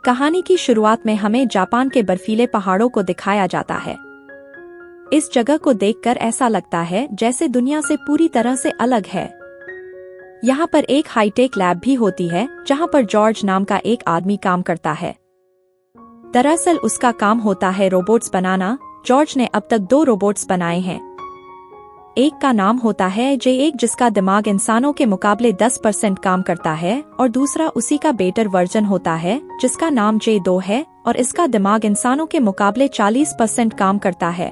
कहानी की शुरुआत में हमें जापान के बर्फीले पहाड़ों को दिखाया जाता है। इस जगह को देखकर ऐसा लगता है जैसे दुनिया से पूरी तरह से अलग है। यहाँ पर एक हाईटेक लैब भी होती है जहाँ पर जॉर्ज नाम का एक आदमी काम करता है। दरअसल उसका काम होता है रोबोट्स बनाना। जॉर्ज ने अब तक 2 रोबोट्स बनाए हैं। एक का नाम होता है J1 जिसका दिमाग इंसानों के मुकाबले 10% काम करता है, और दूसरा उसी का बेटर वर्जन होता है जिसका नाम J2 है और इसका दिमाग इंसानों के मुकाबले 40% काम करता है।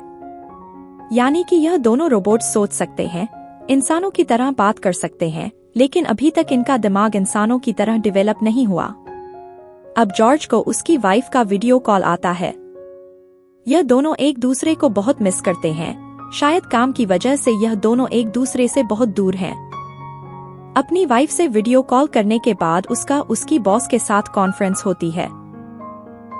यानी कि यह दोनों रोबोट सोच सकते हैं, इंसानों की तरह बात कर सकते हैं, लेकिन अभी तक इनका दिमाग इंसानों की तरह डेवलप नहीं हुआ। अब जॉर्ज को उसकी वाइफ का वीडियो कॉल आता है। यह दोनों एक दूसरे को बहुत मिस करते हैं। शायद काम की वजह से यह दोनों एक दूसरे से बहुत दूर हैं। अपनी वाइफ से वीडियो कॉल करने के बाद उसकी बॉस के साथ कॉन्फ्रेंस होती है।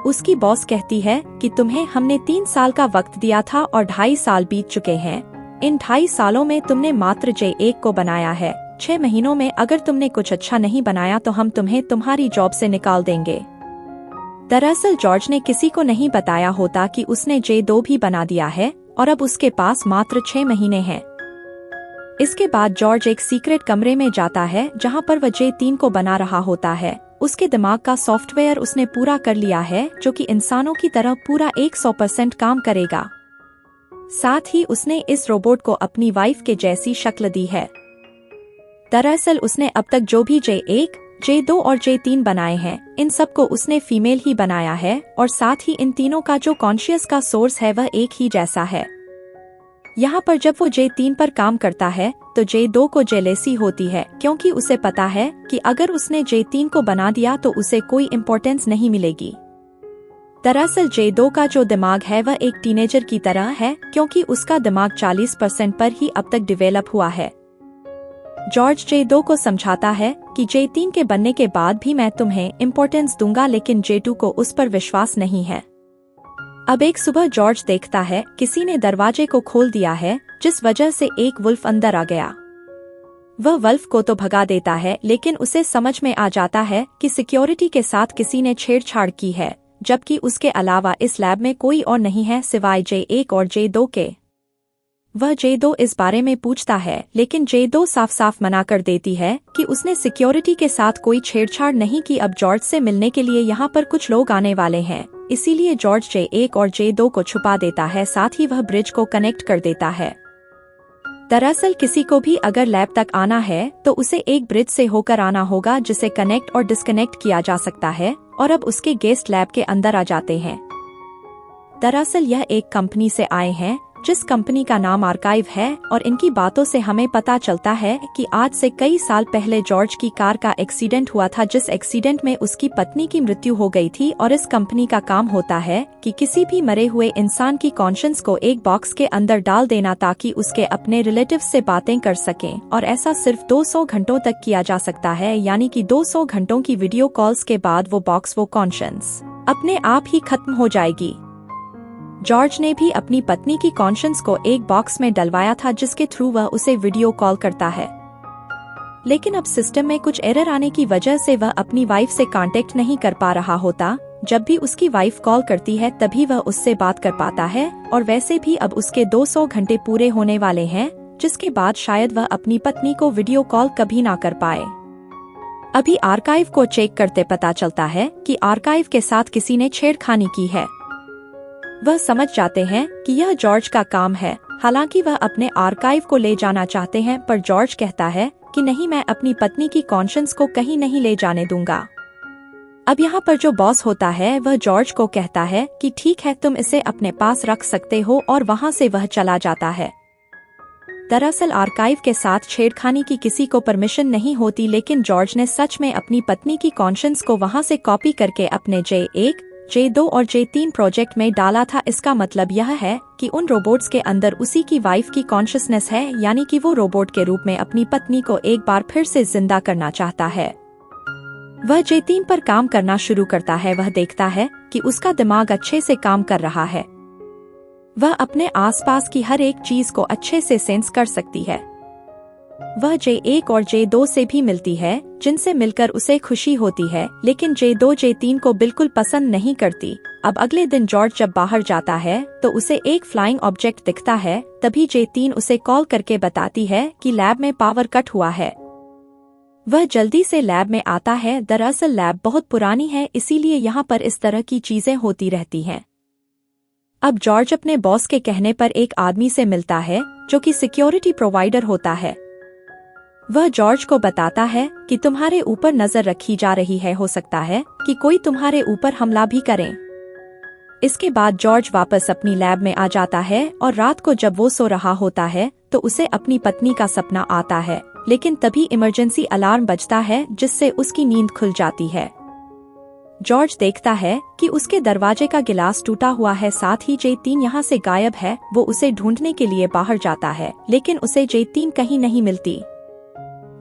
उसकी बॉस कहती है कि तुम्हें हमने 3 साल का वक्त दिया था और 2.5 साल बीत चुके हैं। इन 2.5 सालों में तुमने मात्र J1 को बनाया है। 6 महीनों में अगर तुमने कुछ अच्छा नहीं बनाया तो हम तुम्हें तुम्हारी जॉब से निकाल देंगे। दरअसल जॉर्ज ने किसी को नहीं बताया होता कि उसने J2 भी बना दिया है और अब उसके पास मात्र 6 महीने हैं। इसके बाद जॉर्ज एक सीक्रेट कमरे में जाता है जहां पर वह J3 को बना रहा होता है। उसके दिमाग का सॉफ्टवेयर उसने पूरा कर लिया है जो कि इंसानों की तरह पूरा 100% काम करेगा। साथ ही उसने इस रोबोट को अपनी वाइफ के जैसी शक्ल दी है। दरअसल उसने अब तक जो भी J1, J2 और J3 बनाए हैं, इन सबको उसने फीमेल ही बनाया है और साथ ही इन तीनों का जो कॉन्शियस का सोर्स है वह एक ही जैसा है। यहाँ पर जब वो J3 पर काम करता है तो J2 को जेलेसी होती है, क्योंकि उसे पता है कि अगर उसने J3 को बना दिया तो उसे कोई इम्पोर्टेंस नहीं मिलेगी। दरअसल J2 का जो दिमाग है वह एक टीनेजर की तरह है, क्योंकि उसका दिमाग 40% पर ही अब तक डेवलप हुआ है। जॉर्ज J2 को समझाता है कि J3 के बनने के बाद भी मैं तुम्हें इम्पोर्टेंस दूंगा, लेकिन J2 को उस पर विश्वास नहीं है। अब एक सुबह जॉर्ज देखता है किसी ने दरवाजे को खोल दिया है, जिस वजह से एक वुल्फ अंदर आ गया। वह वुल्फ को तो भगा देता है, लेकिन उसे समझ में आ जाता है कि सिक्योरिटी के साथ किसी ने छेड़छाड़ की है, जबकि उसके अलावा इस लैब में कोई और नहीं है सिवाय J1 और J2 के। वह J2 इस बारे में पूछता है, लेकिन J2 साफ साफ मना कर देती है कि उसने सिक्योरिटी के साथ कोई छेड़छाड़ नहीं की। अब जॉर्ज से मिलने के लिए यहाँ पर कुछ लोग आने वाले हैं, इसीलिए जॉर्ज J1 और J2 को छुपा देता है। साथ ही वह ब्रिज को कनेक्ट कर देता है। दरअसल किसी को भी अगर लैब तक आना है तो उसे एक ब्रिज से होकर आना होगा जिसे कनेक्ट और डिस्कनेक्ट किया जा सकता है, और अब उसके गेस्ट लैब के अंदर आ जाते हैं। दरअसल यह एक कंपनी से आए हैं जिस कंपनी का नाम आर्काइव है, और इनकी बातों से हमें पता चलता है कि आज से कई साल पहले जॉर्ज की कार का एक्सीडेंट हुआ था, जिस एक्सीडेंट में उसकी पत्नी की मृत्यु हो गई थी। और इस कंपनी का काम होता है कि किसी भी मरे हुए इंसान की कॉन्शियस को एक बॉक्स के अंदर डाल देना ताकि उसके अपने रिलेटिव्स से बातें कर सकें, और ऐसा सिर्फ 200 घंटों तक किया जा सकता है। यानी कि 200 घंटों की वीडियो कॉल्स के बाद वो कॉन्शियस अपने आप ही खत्म हो जाएगी। जॉर्ज ने भी अपनी पत्नी की कॉन्शियस को एक बॉक्स में डलवाया था जिसके थ्रू वह उसे वीडियो कॉल करता है, लेकिन अब सिस्टम में कुछ एरर आने की वजह से वह अपनी वाइफ से कांटेक्ट नहीं कर पा रहा होता। जब भी उसकी वाइफ कॉल करती है तभी वह उससे बात कर पाता है, और वैसे भी अब उसके 200 घंटे पूरे होने वाले हैं, जिसके बाद शायद वह अपनी पत्नी को वीडियो कॉल कभी ना कर पाए। अभी आर्काइव को चेक करते पता चलता है कि आर्काइव के साथ किसी ने छेड़खानी की है। वह समझ जाते हैं कि यह जॉर्ज का काम है। हालांकि वह अपने आर्काइव को ले जाना चाहते हैं, पर जॉर्ज कहता है कि नहीं, मैं अपनी पत्नी की कॉन्शियस को कहीं नहीं ले जाने दूंगा। अब यहाँ पर जो बॉस होता है वह जॉर्ज को कहता है कि ठीक है, तुम इसे अपने पास रख सकते हो, और वहाँ से वह चला जाता है। दरअसल आर्काइव के साथ छेड़खानी की किसी को परमिशन नहीं होती, लेकिन जॉर्ज ने सच में अपनी पत्नी की कॉन्शियस को वहाँ से कॉपी करके अपने J1, J2 और J3 प्रोजेक्ट में डाला था। इसका मतलब यह है कि उन रोबोट्स के अंदर उसी की वाइफ की कॉन्शियसनेस है, यानी कि वो रोबोट के रूप में अपनी पत्नी को एक बार फिर से जिंदा करना चाहता है। वह J3 पर काम करना शुरू करता है। वह देखता है कि उसका दिमाग अच्छे से काम कर रहा है। वह अपने आसपास की हर एक चीज को अच्छे से सेंस कर सकती है। वह J1 और J2 से भी मिलती है, जिनसे मिलकर उसे खुशी होती है, लेकिन J2 J3 को बिल्कुल पसंद नहीं करती। अब अगले दिन जॉर्ज जब बाहर जाता है तो उसे एक फ्लाइंग ऑब्जेक्ट दिखता है। तभी J3 उसे कॉल करके बताती है कि लैब में पावर कट हुआ है। वह जल्दी से लैब में आता है। दरअसल लैब बहुत पुरानी है, इसीलिए यहाँ पर इस तरह की चीजें होती रहती हैं। अब जॉर्ज अपने बॉस के कहने पर एक आदमी से मिलता है जो कि सिक्योरिटी प्रोवाइडर होता है। वह जॉर्ज को बताता है कि तुम्हारे ऊपर नजर रखी जा रही है, हो सकता है कि कोई तुम्हारे ऊपर हमला भी करे। इसके बाद जॉर्ज वापस अपनी लैब में आ जाता है और रात को जब वो सो रहा होता है तो उसे अपनी पत्नी का सपना आता है, लेकिन तभी इमरजेंसी अलार्म बजता है जिससे उसकी नींद खुल जाती है। जॉर्ज देखता है कि उसके दरवाजे का गिलास टूटा हुआ है, साथ ही J3 यहाँ से गायब है। वो उसे ढूंढने के लिए बाहर जाता है, लेकिन उसे J3 कहीं नहीं मिलती।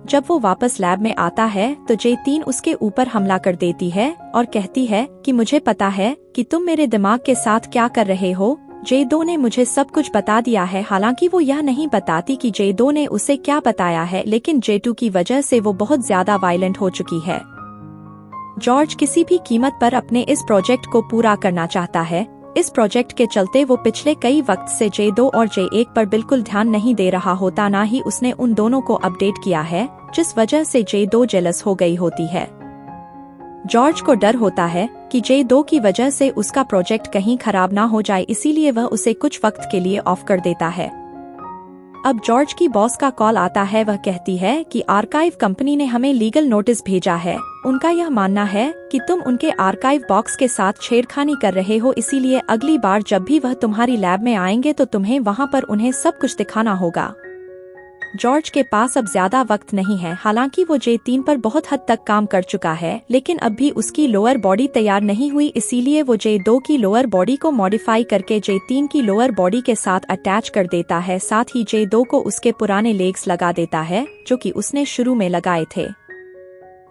जब वो वापस लैब में आता है तो J3 उसके ऊपर हमला कर देती है और कहती है कि मुझे पता है कि तुम मेरे दिमाग के साथ क्या कर रहे हो। J2 ने मुझे सब कुछ बता दिया है। हालांकि वो यह नहीं बताती कि J2 ने उसे क्या बताया है, लेकिन J2 की वजह से वो बहुत ज्यादा वायलेंट हो चुकी है। जॉर्ज किसी भी कीमत पर अपने इस प्रोजेक्ट को पूरा करना चाहता है। इस प्रोजेक्ट के चलते वो पिछले कई वक्त से J2 और J1 पर बिल्कुल ध्यान नहीं दे रहा होता, ना ही उसने उन दोनों को अपडेट किया है, जिस वजह से J2 जेलस हो गई होती है। जॉर्ज को डर होता है कि J2 की वजह से उसका प्रोजेक्ट कहीं खराब ना हो जाए, इसीलिए वह उसे कुछ वक्त के लिए ऑफ कर देता है। अब जॉर्ज की बॉस का कॉल आता है। वह कहती है कि आर्काइव कंपनी ने हमें लीगल नोटिस भेजा है। उनका यह मानना है कि तुम उनके आर्काइव बॉक्स के साथ छेड़खानी कर रहे हो, इसीलिए अगली बार जब भी वह तुम्हारी लैब में आएंगे तो तुम्हें वहां पर उन्हें सब कुछ दिखाना होगा। जॉर्ज के पास अब ज्यादा वक्त नहीं है। हालांकि वो J3 पर बहुत हद तक काम कर चुका है, लेकिन अब भी उसकी लोअर बॉडी तैयार नहीं हुई, इसीलिए वो J2 की लोअर बॉडी को मॉडिफाई करके J3 की लोअर बॉडी के साथ अटैच कर देता है। साथ ही J2 को उसके पुराने लेग्स लगा देता है जो कि उसने शुरू में लगाए थे।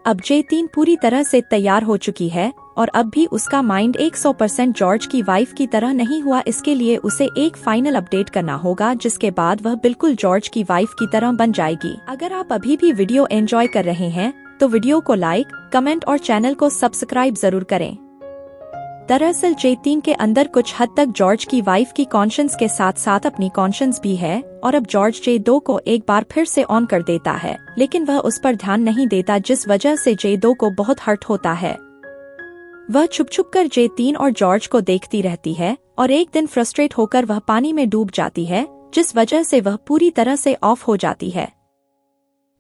अब J3 पूरी तरह से तैयार हो चुकी है और अब भी उसका माइंड 100% जॉर्ज की वाइफ की तरह नहीं हुआ। इसके लिए उसे एक फाइनल अपडेट करना होगा, जिसके बाद वह बिल्कुल जॉर्ज की वाइफ की तरह बन जाएगी। अगर आप अभी भी वीडियो एंजॉय कर रहे हैं तो वीडियो को लाइक, कमेंट और चैनल को सब्सक्राइब जरूर करें। दरअसल J3 के अंदर कुछ हद तक जॉर्ज की वाइफ की कॉन्शियंस के साथ साथ अपनी कॉन्शियंस भी है और अब जॉर्ज J2 को एक बार फिर से ऑन कर देता है, लेकिन वह उस पर ध्यान नहीं देता, जिस वजह से J2 को बहुत हर्ट होता है। वह छुप छुप कर J3 और जॉर्ज को देखती रहती है और एक दिन फ्रस्ट्रेट होकर वह पानी में डूब जाती है, जिस वजह से वह पूरी तरह से ऑफ हो जाती है।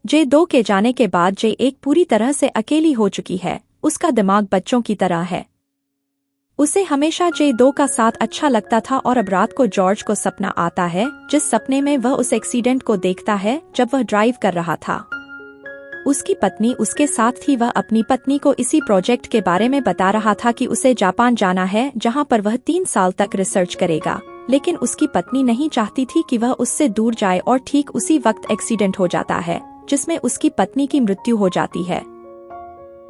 J2 के जाने के बाद J1 पूरी तरह से अकेली हो चुकी है। उसका दिमाग बच्चों की तरह है। उसे हमेशा J2 का साथ अच्छा लगता था और अब रात को जॉर्ज को सपना आता है, जिस सपने में वह उस एक्सीडेंट को देखता है जब वह ड्राइव कर रहा था। उसकी पत्नी उसके साथ थी। वह अपनी पत्नी को इसी प्रोजेक्ट के बारे में बता रहा था कि उसे जापान जाना है, जहां पर वह 3 साल तक रिसर्च करेगा, लेकिन उसकी पत्नी नहीं चाहती थी कि वह उससे दूर जाए और ठीक उसी वक्त एक्सीडेंट हो जाता है, जिसमें उसकी पत्नी की मृत्यु हो जाती है।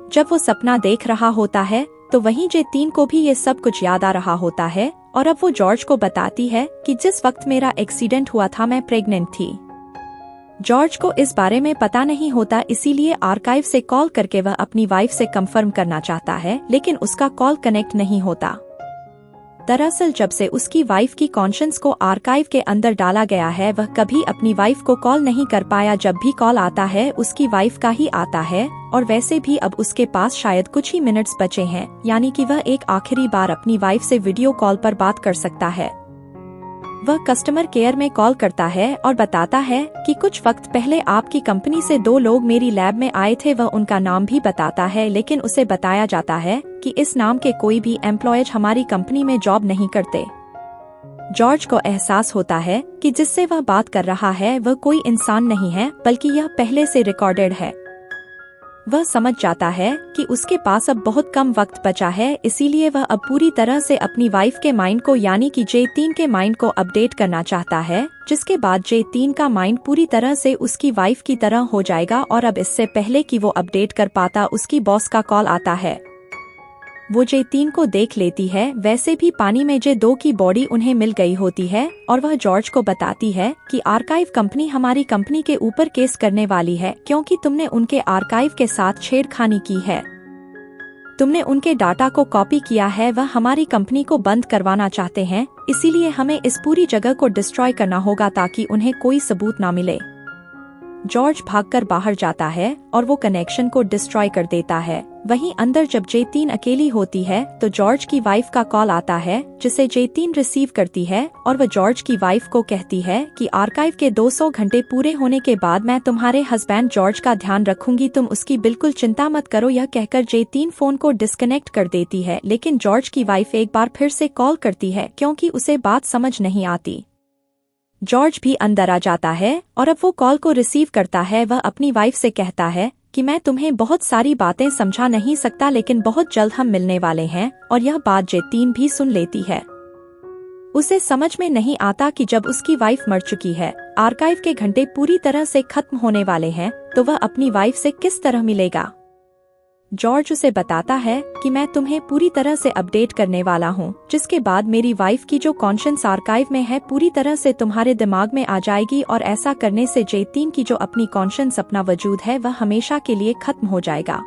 जब वो सपना देख रहा होता है तो वहीं J3 को भी ये सब कुछ याद आ रहा होता है और अब वो जॉर्ज को बताती है कि जिस वक्त मेरा एक्सीडेंट हुआ था मैं प्रेग्नेंट थी। जॉर्ज को इस बारे में पता नहीं होता, इसीलिए आर्काइव से कॉल करके वह अपनी वाइफ से कंफर्म करना चाहता है, लेकिन उसका कॉल कनेक्ट नहीं होता। दरअसल जब से उसकी वाइफ की कॉन्शियंस को आर्काइव के अंदर डाला गया है, वह कभी अपनी वाइफ को कॉल नहीं कर पाया। जब भी कॉल आता है उसकी वाइफ का ही आता है और वैसे भी अब उसके पास शायद कुछ ही मिनट्स बचे हैं, यानी कि वह एक आखिरी बार अपनी वाइफ से वीडियो कॉल पर बात कर सकता है। वह कस्टमर केयर में कॉल करता है और बताता है कि कुछ वक्त पहले आपकी कंपनी से 2 लोग मेरी लैब में आए थे। वह उनका नाम भी बताता है, लेकिन उसे बताया जाता है कि इस नाम के कोई भी एम्प्लॉयज हमारी कंपनी में जॉब नहीं करते। जॉर्ज को एहसास होता है कि जिससे वह बात कर रहा है वह कोई इंसान नहीं है, बल्कि यह पहले से रिकॉर्डेड है। वह समझ जाता है कि उसके पास अब बहुत कम वक्त बचा है, इसीलिए वह अब पूरी तरह से अपनी वाइफ के माइंड को यानी कि J3 के माइंड को अपडेट करना चाहता है, जिसके बाद J3 का माइंड पूरी तरह से उसकी वाइफ की तरह हो जाएगा। और अब इससे पहले कि वो अपडेट कर पाता उसकी बॉस का कॉल आता है। वो J3 को देख लेती है। वैसे भी पानी में J2 की बॉडी उन्हें मिल गई होती है और वह जॉर्ज को बताती है कि आर्काइव कंपनी हमारी कंपनी के ऊपर केस करने वाली है क्योंकि तुमने उनके आर्काइव के साथ छेड़खानी की है। तुमने उनके डाटा को कॉपी किया है। वह हमारी कंपनी को बंद करवाना चाहते हैं, इसीलिए हमें इस पूरी जगह को डिस्ट्रॉय करना होगा ताकि उन्हें कोई सबूत ना मिले। जॉर्ज भागकर बाहर जाता है और वो कनेक्शन को डिस्ट्रॉय कर देता है। वहीं अंदर जब J3 अकेली होती है तो जॉर्ज की वाइफ का कॉल आता है जिसे J3 रिसीव करती है और वह जॉर्ज की वाइफ को कहती है कि आर्काइव के 200 घंटे पूरे होने के बाद मैं तुम्हारे हस्बैंड जॉर्ज का ध्यान रखूंगी, तुम उसकी बिल्कुल चिंता मत करो। यह कहकर J3 फोन को डिस्कनेक्ट कर देती है, लेकिन जॉर्ज की वाइफ एक बार फिर से कॉल करती है क्योंकि उसे बात समझ नहीं आती। जॉर्ज भी अंदर आ जाता है और अब वो कॉल को रिसीव करता है। वह अपनी वाइफ से कहता है कि मैं तुम्हें बहुत सारी बातें समझा नहीं सकता, लेकिन बहुत जल्द हम मिलने वाले हैं। और यह बात J3 भी सुन लेती है। उसे समझ में नहीं आता कि जब उसकी वाइफ मर चुकी है, आर्काइव के घंटे पूरी तरह से खत्म होने वाले हैं, तो वह अपनी वाइफ से किस तरह मिलेगा। जॉर्ज उसे बताता है कि मैं तुम्हें पूरी तरह से अपडेट करने वाला हूँ, जिसके बाद मेरी वाइफ की जो कॉन्शियस आर्काइव में है पूरी तरह से तुम्हारे दिमाग में आ जाएगी और ऐसा करने से J3 की जो अपनी कॉन्शियस अपना वजूद है वह हमेशा के लिए खत्म हो जाएगा।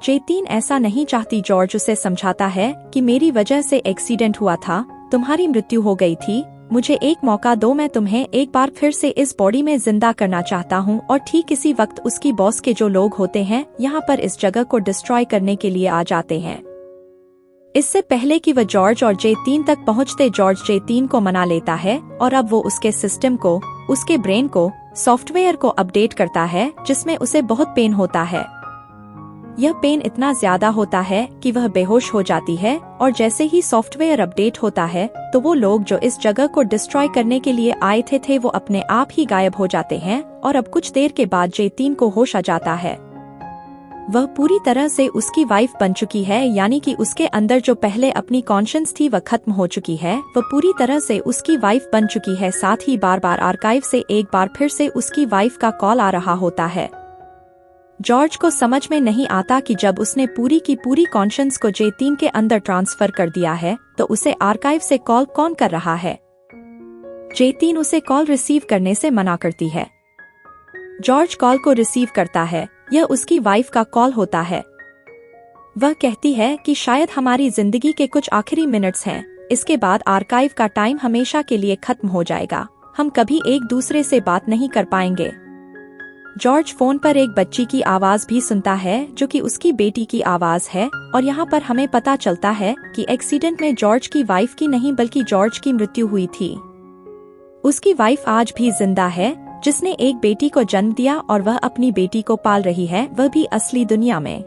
J3 ऐसा नहीं चाहती। जॉर्ज उसे समझाता है कि मेरी वजह से एक्सीडेंट हुआ था, तुम्हारी मृत्यु हो गई थी, मुझे एक मौका दो, मैं तुम्हें एक बार फिर से इस बॉडी में जिंदा करना चाहता हूँ। और ठीक इसी वक्त उसकी बॉस के जो लोग होते हैं यहाँ पर इस जगह को डिस्ट्रॉय करने के लिए आ जाते हैं। इससे पहले कि वह जॉर्ज और J3 तक पहुँचते, जॉर्ज J3 को मना लेता है और अब वो उसके सिस्टम को, उसके ब्रेन को, सॉफ्टवेयर को अपडेट करता है, जिसमें उसे बहुत पेन होता है। यह पेन इतना ज्यादा होता है कि वह बेहोश हो जाती है और जैसे ही सॉफ्टवेयर अपडेट होता है तो वो लोग जो इस जगह को डिस्ट्रॉय करने के लिए आए थे वो अपने आप ही गायब हो जाते हैं। और अब कुछ देर के बाद J3 को होश आ जाता है। वह पूरी तरह से उसकी वाइफ बन चुकी है, यानी कि उसके अंदर जो पहले अपनी कॉन्शियस थी वह खत्म हो चुकी है। वह पूरी तरह से उसकी वाइफ बन चुकी है। साथ ही बार बार आर्काइव से एक बार फिर से उसकी वाइफ का कॉल आ रहा होता है। जॉर्ज को समझ में नहीं आता कि जब उसने पूरी की पूरी कॉन्शियस को J3 के अंदर ट्रांसफर कर दिया है तो उसे आर्काइव से कॉल कौन कर रहा है। J3 उसे कॉल रिसीव करने से मना करती है। जॉर्ज कॉल को रिसीव करता है। यह उसकी वाइफ का कॉल होता है। वह कहती है कि शायद हमारी जिंदगी के कुछ आखिरी मिनट्स हैं, इसके बाद आर्काइव का टाइम हमेशा के लिए खत्म हो जाएगा, हम कभी एक दूसरे से बात नहीं कर पाएंगे। जॉर्ज फोन पर एक बच्ची की आवाज भी सुनता है जो कि उसकी बेटी की आवाज है। और यहाँ पर हमें पता चलता है कि एक्सीडेंट में जॉर्ज की वाइफ की नहीं बल्कि जॉर्ज की मृत्यु हुई थी। उसकी वाइफ आज भी जिंदा है, जिसने एक बेटी को जन्म दिया और वह अपनी बेटी को पाल रही है, वह भी असली दुनिया में।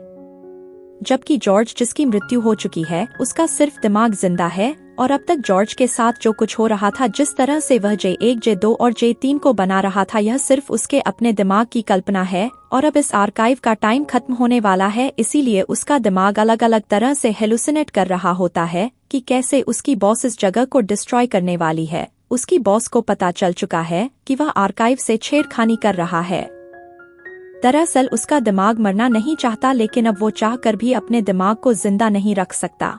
जबकि जॉर्ज जिसकी मृत्यु हो चुकी है उसका सिर्फ दिमाग जिंदा है। और अब तक जॉर्ज के साथ जो कुछ हो रहा था, जिस तरह से वह J1, J2 और J3 को बना रहा था, यह सिर्फ उसके अपने दिमाग की कल्पना है। और अब इस आर्काइव का टाइम खत्म होने वाला है, इसीलिए उसका दिमाग अलग अलग तरह से हेलुसिनेट कर रहा होता है कि कैसे उसकी बॉस इस जगह को डिस्ट्रॉय करने वाली है। उसकी बॉस को पता चल चुका है कि वह आर्काइव से छेड़खानी कर रहा है। दरअसल उसका दिमाग मरना नहीं चाहता, लेकिन अब वो चाहकर भी अपने दिमाग को जिंदा नहीं रख सकता।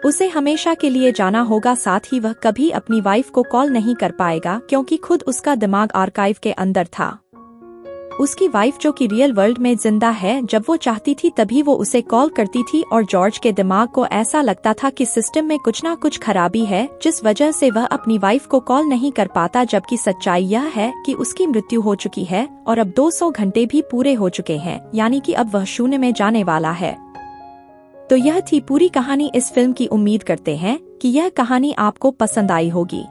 उसे हमेशा के लिए जाना होगा। साथ ही वह कभी अपनी वाइफ को कॉल नहीं कर पाएगा क्योंकि खुद उसका दिमाग आर्काइव के अंदर था। उसकी वाइफ जो कि रियल वर्ल्ड में जिंदा है, जब वो चाहती थी तभी वो उसे कॉल करती थी और जॉर्ज के दिमाग को ऐसा लगता था कि सिस्टम में कुछ ना कुछ खराबी है, जिस वजह से वह अपनी वाइफ को कॉल नहीं कर पाता। जबकि सच्चाई यह है कि उसकी मृत्यु हो चुकी है और अब 200 घंटे भी पूरे हो चुके हैं, यानी कि अब वह शून्य में जाने वाला है। तो यह थी पूरी कहानी इस फिल्म की। उम्मीद करते हैं कि यह कहानी आपको पसंद आई होगी।